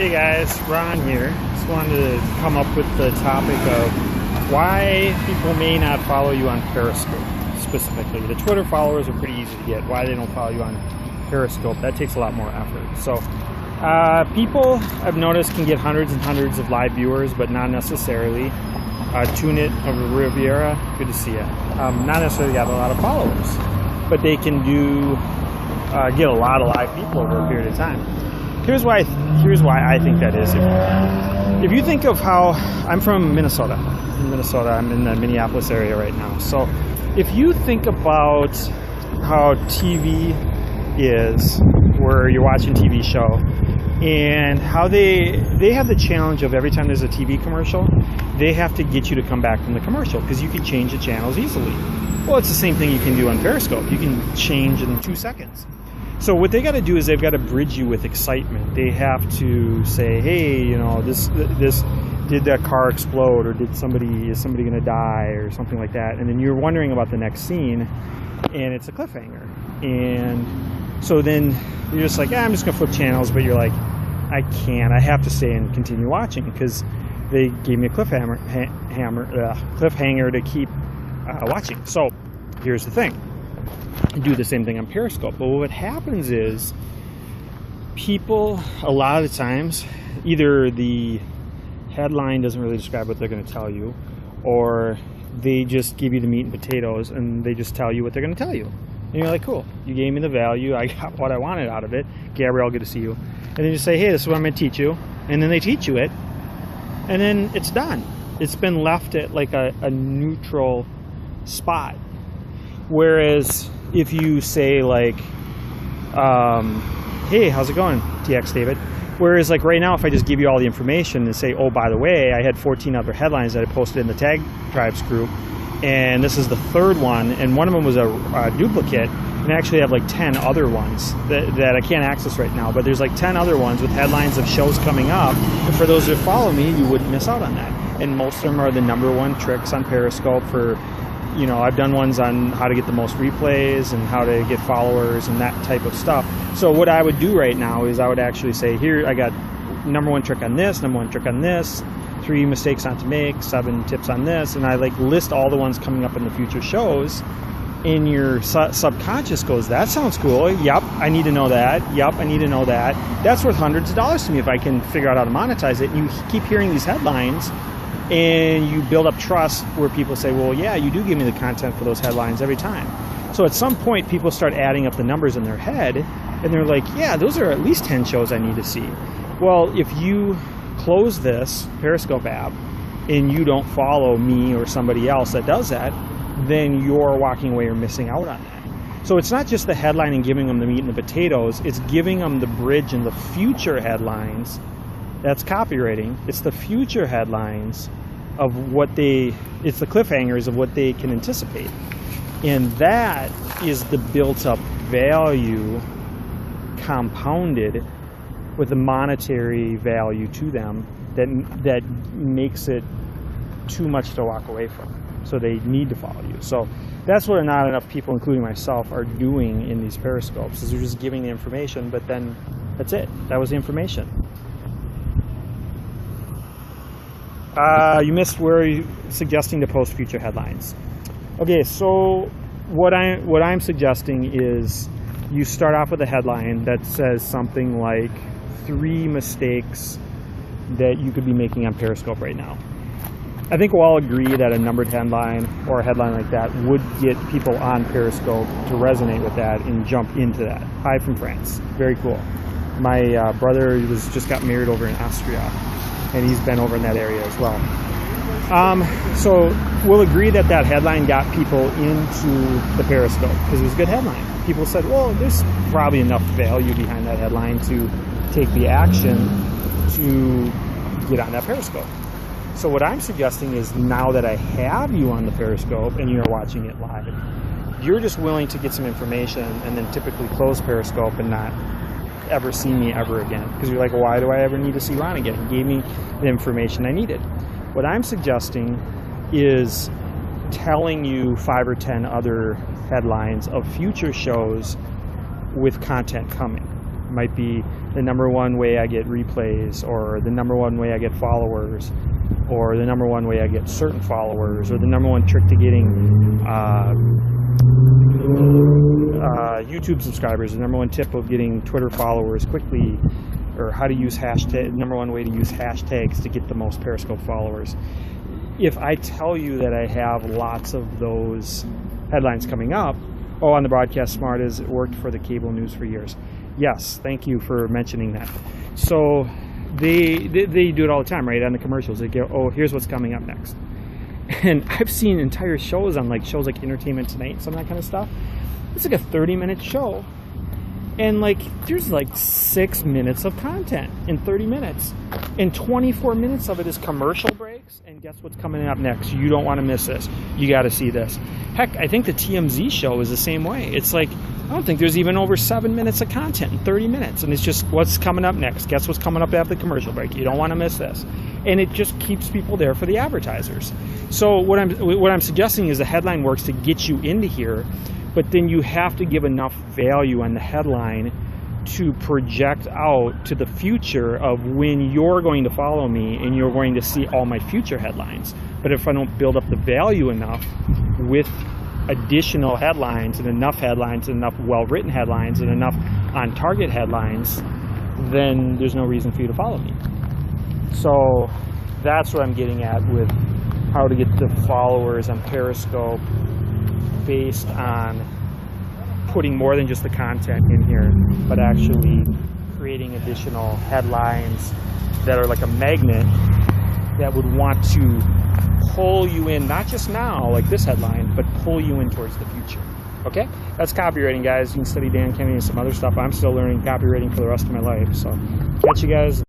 Hey guys, Ron here. Just wanted to come up with the topic of why people may not follow you on Periscope specifically. The Twitter followers are pretty easy to get. Why they don't follow you on Periscope, that takes a lot more effort. So people I've noticed can get hundreds and hundreds of live viewers, but not necessarily. Tunit of Riviera, good to see you. Not necessarily got a lot of followers, but they can do get a lot of live people over a period of time. Here's why I think that is. If you think of how I'm from Minnesota. I'm in the Minneapolis area right now. So if you think about how TV is, where you're watching a TV show, and how they have the challenge of every time there's a TV commercial, they have to get you to come back from the commercial because you can change the channels easily. Well, it's the same thing you can do on Periscope. You can change in 2 seconds. So what they got to do is they've got to bridge you with excitement. They have to say, hey, you know, this did that car explode, or is somebody going to die, or something like that. And then you're wondering about the next scene, and it's a cliffhanger. And so then you're just like, I'm just going to flip channels, but you're like, I can't. I have to stay and continue watching because they gave me a cliffhanger to keep watching. So here's the thing. Do the same thing on Periscope, but what happens is people a lot of the times, either the headline doesn't really describe what they're going to tell you, or they just give you the meat and potatoes and they just tell you what they're going to tell you, and you're like, cool, you gave me the value, I got what I wanted out of it. Gabrielle, good to see you. And then you say, hey, this is what I'm going to teach you, and then they teach you it, and then it's done. It's been left at like a neutral spot. Whereas if you say like, hey, how's it going, TX David? Whereas like right now, if I just give you all the information and say, oh, by the way, I had 14 other headlines that I posted in the Tag Tribes group, and this is the third one, and one of them was a duplicate, and I actually have like 10 other ones that I can't access right now, but there's like 10 other ones with headlines of shows coming up, and for those that follow me, you wouldn't miss out on that. And most of them are the #1 tricks on Periscope for, you know, I've done ones on how to get the most replays and how to get followers and that type of stuff. So what I would do right now is I would actually say, here, I got #1 trick on this, #1 trick on this, 3 mistakes not to make, 7 tips on this, and I like list all the ones coming up in the future shows. And your subconscious goes, that sounds cool. Yep, I need to know that. Yep, I need to know that. That's worth hundreds of dollars to me if I can figure out how to monetize it. And you keep hearing these headlines, and you build up trust where people say, well, yeah, you do give me the content for those headlines every time. So at some point, people start adding up the numbers in their head, and they're like, yeah, those are at least 10 shows I need to see. Well, if you close this Periscope app and you don't follow me or somebody else that does that, then you're walking away or missing out on that. So it's not just the headline and giving them the meat and the potatoes, it's giving them the bridge and the future headlines. That's copywriting. It's the future headlines of it's the cliffhangers of what they can anticipate. And that is the built up value compounded with a monetary value to them that makes it too much to walk away from. So they need to follow you. So that's what not enough people, including myself, are doing in these Periscopes, is they're just giving the information, but then that's it. That was the information. You missed where you suggesting to post future headlines. Okay, so what I'm suggesting is you start off with a headline that says something like 3 mistakes that you could be making on Periscope right now. I think we'll all agree that a numbered headline or a headline like that would get people on Periscope to resonate with that and jump into that. Hi from France. Very cool. My brother just got married over in Austria, and he's been over in that area as well. So we'll agree that headline got people into the Periscope because it was a good headline. People said, well, there's probably enough value behind that headline to take the action to get on that Periscope. So what I'm suggesting is, now that I have you on the Periscope and you're watching it live, you're just willing to get some information and then typically close Periscope and not ever see me ever again. Because you're like, why do I ever need to see Ron again? He gave me the information I needed. What I'm suggesting is telling you 5 or 10 other headlines of future shows with content coming. It might be the number one way I get replays, or the number one way I get followers, or the number one way I get certain followers, or the number one trick to getting YouTube subscribers, the number one tip of getting Twitter followers quickly, or how to use hashtag, number one way to use hashtags to get the most Periscope followers. If I tell you that I have lots of those headlines coming up, oh, on the Broadcast Smart is it worked for the cable news for years. Yes, thank you for mentioning that. So they do it all the time, right? On the commercials, they go, oh, here's what's coming up next. And I've seen entire shows on like shows like Entertainment Tonight, some of that kind of stuff. It's like a 30-minute show, and like there's like 6 minutes of content in 30 minutes, and 24 minutes of it is commercial breaks. And guess what's coming up next? You don't want to miss this. You got to see this. Heck, I think the TMZ show is the same way. It's like, I don't think there's even over 7 minutes of content in 30 minutes, and it's just what's coming up next. Guess what's coming up after the commercial break? You don't want to miss this. And it just keeps people there for the advertisers. So what I'm suggesting is the headline works to get you into here, but then you have to give enough value on the headline to project out to the future of when you're going to follow me and you're going to see all my future headlines. But if I don't build up the value enough with additional headlines and enough well-written headlines and enough on-target headlines, then there's no reason for you to follow me. So that's what I'm getting at with how to get the followers on Periscope based on putting more than just the content in here, but actually creating additional headlines that are like a magnet that would want to pull you in, not just now, like this headline, but pull you in towards the future. Okay? That's copywriting, guys. You can study Dan Kennedy and some other stuff. I'm still learning copywriting for the rest of my life. So catch you guys.